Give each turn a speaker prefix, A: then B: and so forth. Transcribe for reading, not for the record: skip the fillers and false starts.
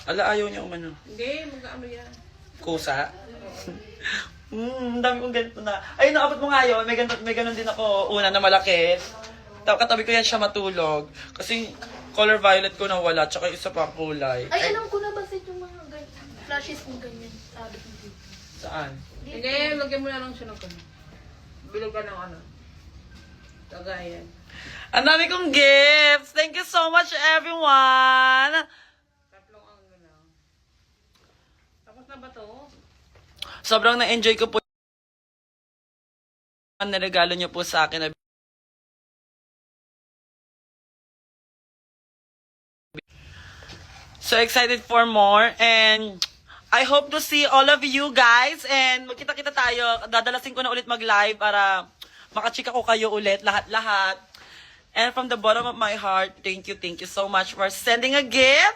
A: Ala, ayaw niya umano.
B: Hindi, mag-ano yan.
A: Kusa? Ang dami kong ganito na. Ay, naabot mo nga yun. May ganun din ako. Una na malaki. Katabi ko yan siya matulog. Kasi color violet ko na wala. Tsaka isa pang kulay.
C: Ay, alam ko na ba yung mga flashes kung ganyan. Sabi ko dito.
A: Saan?
B: Hindi, lagyan mo na lang siya ng kano. Bilog ka ng ano. Lagayan.
A: Ang dami kong gifts! Thank you so much, everyone!
B: Tatlong ang lang. Tapos na ba to?
A: Sobrang na-enjoy ko po ang naregalo niyo po sa akin. So excited for more and I hope to see all of you guys and magkita-kita tayo. Dadalasin ko na ulit mag-live para makachika ko kayo ulit, lahat-lahat. And from the bottom of my heart, thank you so much for sending a gift.